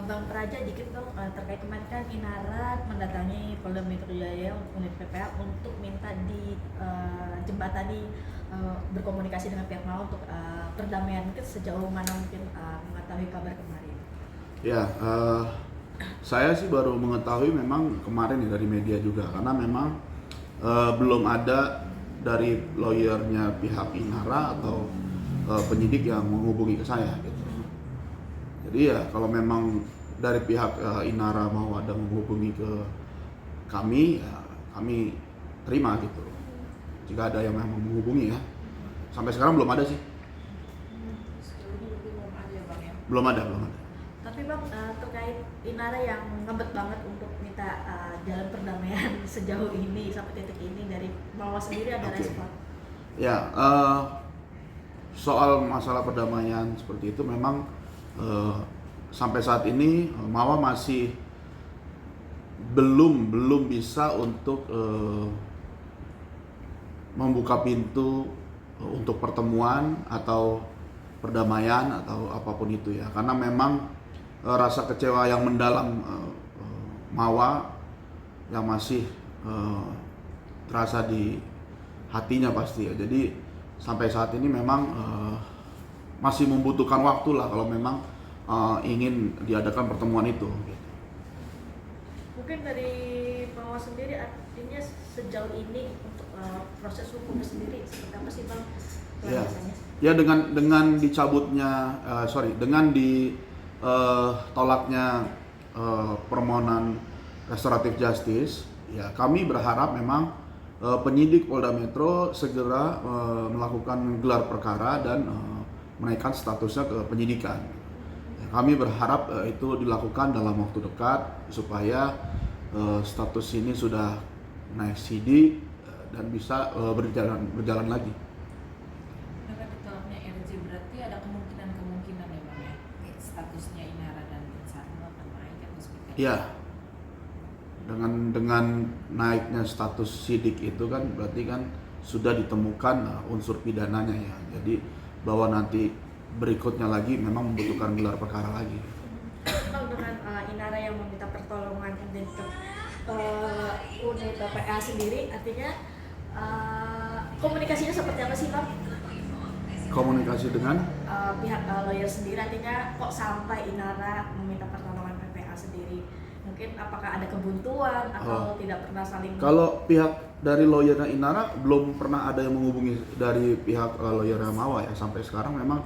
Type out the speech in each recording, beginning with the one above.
Bang Praja dikit dong terkait kemarin kan Inara mendatangi Polda Metro Jaya unit PPA untuk minta di jembatani berkomunikasi dengan pihak MAU untuk perdamaian. Mungkin sejauh mana mungkin mengetahui kabar kemarin? Ya, saya sih baru mengetahui memang kemarin ya dari media juga, karena memang belum ada dari lawyernya pihak Inara atau penyidik yang menghubungi ke saya gitu. Jadi ya kalau memang dari pihak Inara mau ada menghubungi ke kami, ya kami terima gitu. Jika ada yang memang menghubungi ya. Sampai sekarang belum ada sih. Sejauh ini belum ada ya Bang ya? Belum ada. Tapi Bang, terkait Inara yang ngebet banget untuk minta jalan perdamaian sejauh ini sampai titik ini dari Mawa sendiri ada respon? Ya, soal masalah perdamaian seperti itu memang sampai saat ini Mawa masih belum bisa untuk membuka pintu untuk pertemuan atau perdamaian atau apapun itu ya, karena memang rasa kecewa yang mendalam Mawa yang masih terasa di hatinya pasti ya. Jadi sampai saat ini memang masih membutuhkan waktu lah kalau memang ingin diadakan pertemuan itu. Mungkin dari Mawa sendiri artinya sejauh ini untuk proses hukum sendiri seperti apa sih Bang? Ya dengan dicabutnya dengan ditolaknya permohonan restoratif justice, ya kami berharap memang penyidik Polda Metro segera melakukan gelar perkara dan menaikkan statusnya ke penyidikan. Kami berharap itu dilakukan dalam waktu dekat supaya status ini sudah naik sidik dan bisa berjalan lagi. Dengan ditolaknya RJ berarti ada kemungkinan ya Bang ya, statusnya Inara dan Insan akan naik atau seperti apa? Iya. Dengan naiknya status sidik itu kan berarti kan sudah ditemukan unsur pidananya ya. Jadi bahwa nanti berikutnya lagi memang membutuhkan gelar perkara lagi. Bang, dengan Inara yang meminta pertolongan untuk unit PPA sendiri, artinya komunikasinya seperti apa sih Bang? Komunikasi dengan Pihak lawyer sendiri, artinya kok sampai Inara meminta pertolongan PPA sendiri? Mungkin apakah ada kebuntuan atau tidak pernah saling? Kalau pihak dari lawyernya Inara belum pernah ada yang menghubungi dari pihak lawyernya Mawa ya, sampai sekarang memang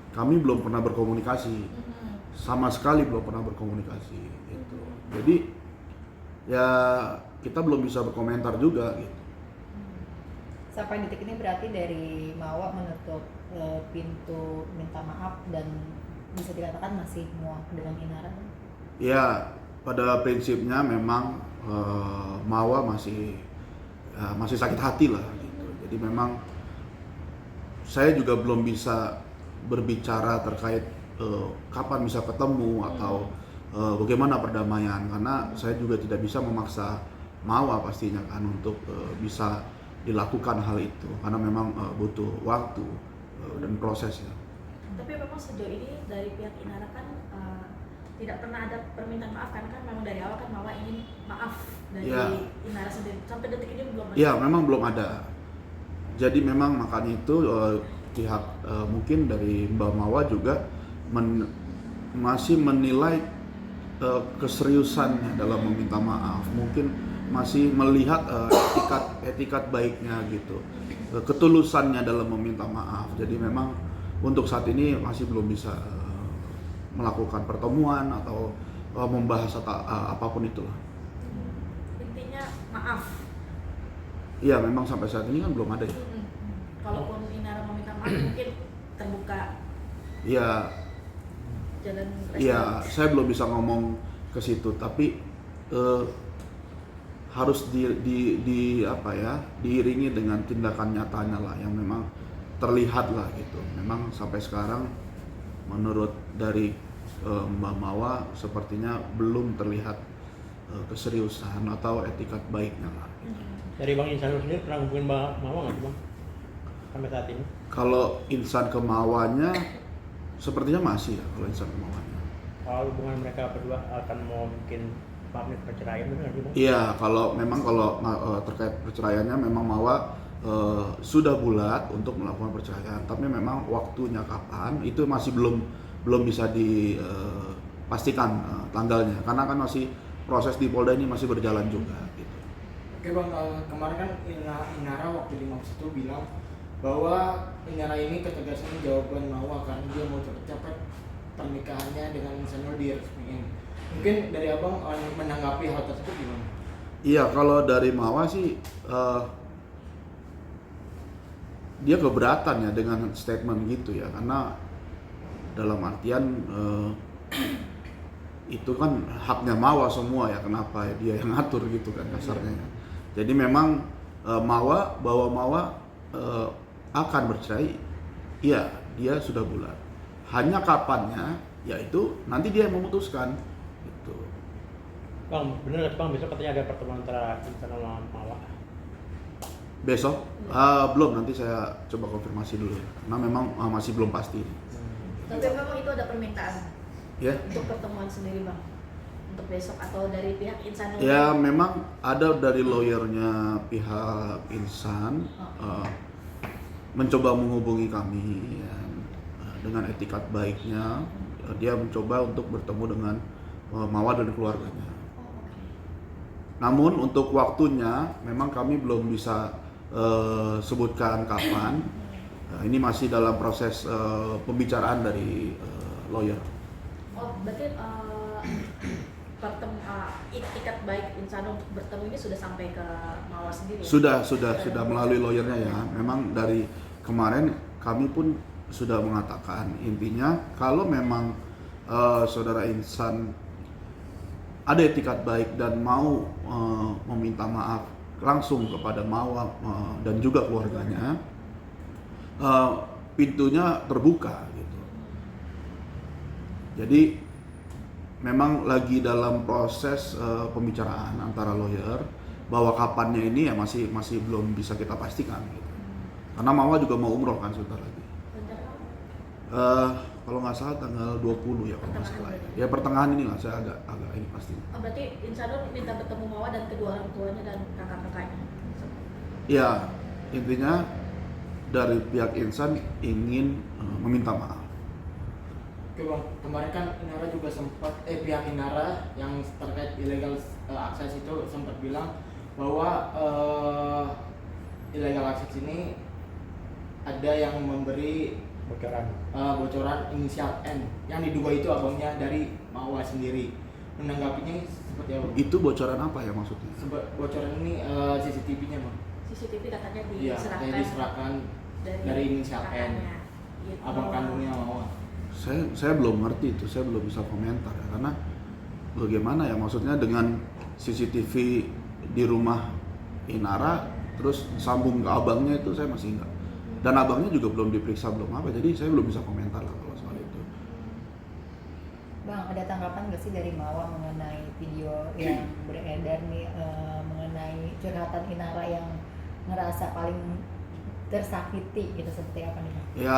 kami belum pernah berkomunikasi, sama sekali belum pernah berkomunikasi gitu. Jadi ya kita belum bisa berkomentar juga gitu. Sampai detik ini berarti dari Mawa menutup pintu minta maaf dan bisa dikatakan masih muak dengan Inara? Ya pada prinsipnya memang Mawa masih sakit hati lah gitu. Jadi memang saya juga belum bisa berbicara terkait kapan bisa ketemu atau bagaimana perdamaian, karena saya juga tidak bisa memaksa Mawa pastinya kan untuk bisa dilakukan hal itu, karena memang butuh waktu dan proses ya. Tapi memang sejauh ini dari pihak Inara kan tidak pernah ada permintaan maaf, karena kan memang dari awal kan Mawa ingin maaf dari Inara sendiri. Sampai detik ini belum ada. Iya, memang belum ada. Jadi memang makanya itu pihak mungkin dari Mbak Mawa juga masih menilai keseriusannya dalam meminta maaf. Mungkin masih melihat etikat baiknya gitu, ketulusannya dalam meminta maaf. Jadi memang untuk saat ini masih belum bisa melakukan pertemuan atau membahas apapun itulah. Intinya maaf. Iya, memang sampai saat ini kan belum ada ya. Kalaupun Inara meminta maaf mungkin terbuka. Iya. Jalan. Iya, saya belum bisa ngomong ke situ, tapi harus diiringi dengan tindakan nyatanya lah yang memang terlihat lah gitu. Memang sampai sekarang menurut dari Mbak Mawa sepertinya belum terlihat keseriusan atau etikat baiknya lah gitu. Dari Bang Insan sendiri pernah hubungin Mbak Mawa nggak Bang sampai saat ini? Kalau insan kemauannya sepertinya masih ya, kalau insan kemauannya. Kalau hubungan mereka berdua akan mau bikin pamit perceraian, benar nggak sih Bang? Iya, kalau terkait perceraiannya memang Mawa sudah bulat untuk melakukan perceraian, tapi memang waktunya kapan itu masih belum bisa dipastikan tanggalnya, karena kan masih proses di Polda ini masih berjalan juga gitu. Oke Bang, kemarin kan Inara waktu di Mabes itu bilang bahwa Inara ini ketegasan jawaban Mawa karena dia mau cepet-cepet pernikahannya dengan Insanul diresmiin. Mungkin dari Abang menanggapi hal tersebut gimana? Iya, kalau dari Mawa sih dia keberatan ya dengan statement gitu ya, karena dalam artian itu kan haknya Mawa semua ya, kenapa ya dia yang ngatur gitu kan kasarnya ya. Jadi memang bahwa Mawa akan bercerai, iya dia sudah bulat. Hanya kapannya, yaitu nanti dia yang memutuskan gitu. Bang, bener nggak sih Bang, besok katanya ada pertemuan antara Insan sama Mawa? Besok belum, nanti saya coba konfirmasi dulu ya, karena memang masih belum pasti. Tapi memang itu ada permintaan Ya. untuk pertemuan sendiri Bang, untuk besok atau dari pihak Insan? Ya memang ada dari lawyernya pihak Insan mencoba menghubungi kami ya, dengan etikat baiknya dia mencoba untuk bertemu dengan Mawa dan keluarganya. Namun untuk waktunya memang kami belum bisa sebutkan kapan. Ini masih dalam proses pembicaraan dari lawyer. Oh, berarti itikat baik Insan untuk bertemu ini sudah sampai ke Mawa sendiri? Sudah melalui lawyernya ya. Memang dari kemarin kami pun sudah mengatakan, intinya kalau memang saudara Insan ada etikat baik dan mau meminta maaf langsung kepada Mawa dan juga keluarganya, pintunya terbuka gitu. Jadi memang lagi dalam proses pembicaraan antara lawyer, bahwa kapannya ini ya masih belum bisa kita pastikan gitu. Karena Mawa juga mau umroh kan sebentar lagi. Kalau nggak salah tanggal 20 ya kalau nggak salah. Ya pertengahan inilah, saya agak ini pasti. Oh, berarti Insanul minta bertemu Mawa dan kedua orang tuanya dan kakak-kakaknya? Ya, intinya dari pihak Insan ingin meminta maaf. Oke Bang, kemarin kan Inara juga sempat pihak Inara yang terkait illegal akses itu sempat bilang bahwa illegal akses ini ada yang memberi bocoran inisial N yang diduga itu abangnya dari Mawa sendiri. Menanggapinya seperti apa? Itu bocoran apa ya maksudnya? Bocoran ini CCTV-nya Bang. CCTV katanya Iya, diserahkan, diserahkan dari inisial N, kakaknya, gitu. abang kandungnya Mawa. Saya belum ngerti itu, saya belum bisa komentar ya, karena bagaimana ya maksudnya dengan CCTV di rumah Inara terus sambung ke abangnya, itu saya masih enggak. Dan abangnya juga belum diperiksa, belum apa, jadi saya belum bisa komentar lah kalau soal itu. Bang, ada tanggapan nggak sih dari Mawa mengenai video yang beredar nih mengenai curhatan Inara yang ngerasa paling tersakiti gitu, seperti apa nih Bang? Ya,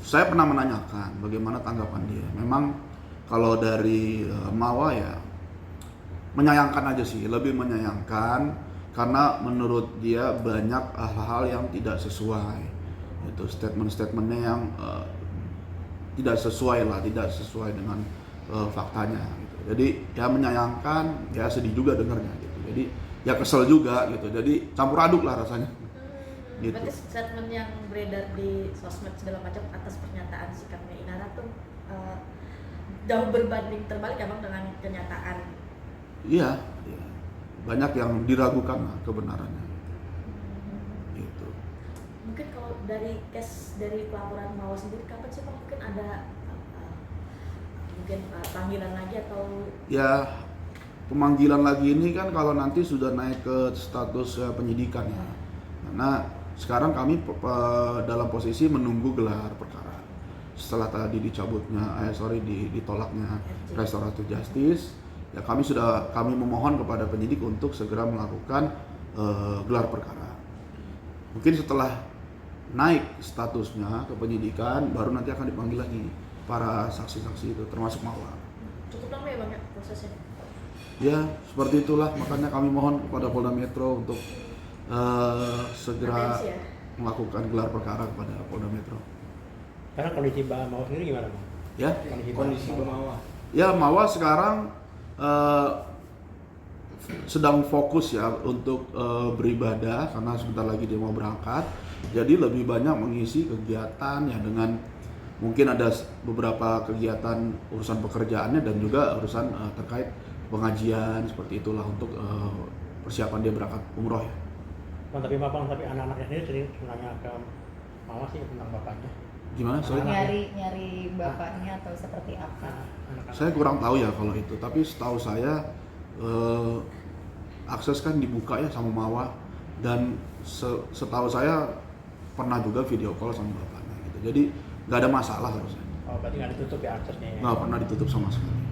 saya pernah menanyakan bagaimana tanggapan dia. Memang kalau dari Mawa ya menyayangkan aja sih, lebih menyayangkan karena menurut dia banyak hal-hal yang tidak sesuai. Itu statement-statementnya yang tidak sesuai dengan faktanya gitu. Jadi ya menyayangkan, ya sedih juga dengarnya gitu. Jadi ya kesel juga gitu. Jadi campur aduk lah rasanya. Gitu. Berarti statement yang beredar di sosmed segala macam atas pernyataan sikapnya Inara tuh jauh berbanding terbalik ya Bang dengan kenyataan. Iya. Banyak yang diragukan lah kebenarannya. Gitu. Mungkin kalau dari case dari pelaporan Mawa sendiri kapan sih Bang mungkin ada mungkin panggilan lagi atau? Ya, pemanggilan lagi ini kan kalau nanti sudah naik ke status penyidikan ya. Karena sekarang kami dalam posisi menunggu gelar perkara. Setelah tadi ditolaknya restoratif justice, ya kami memohon kepada penyidik untuk segera melakukan gelar perkara. Mungkin setelah naik statusnya ke penyidikan baru nanti akan dipanggil lagi. para saksi-saksi itu termasuk Mawa. Cukup lama ya Bang ya prosesnya? Ya seperti itulah, makanya kami mohon kepada Polda Metro untuk segera Atensi ya? melakukan gelar perkara kepada Polda Metro. Karena kondisi Mbak Mawa sendiri gimana bang? Ya, Kondisi Bamawa. ya Mawa sekarang sedang fokus ya untuk beribadah karena sebentar lagi dia mau berangkat. Jadi lebih banyak mengisi kegiatan ya dengan mungkin ada beberapa kegiatan urusan pekerjaannya dan juga urusan terkait pengajian seperti itulah untuk persiapan dia berangkat umroh ya. Bang, tapi anak-anaknya sendiri sering nanya ke Mawa sih tentang bapaknya. Gimana? Sorry? Nyari bapaknya atau seperti apa? Anak-anak. Saya kurang tahu ya kalau itu, tapi setahu saya akses kan dibuka ya sama Mawa dan setahu saya pernah juga video call sama bapaknya gitu. Jadi nggak ada masalah harusnya. Oh berarti nggak ditutup ya aksesnya ya? Nggak pernah ditutup sama sekali.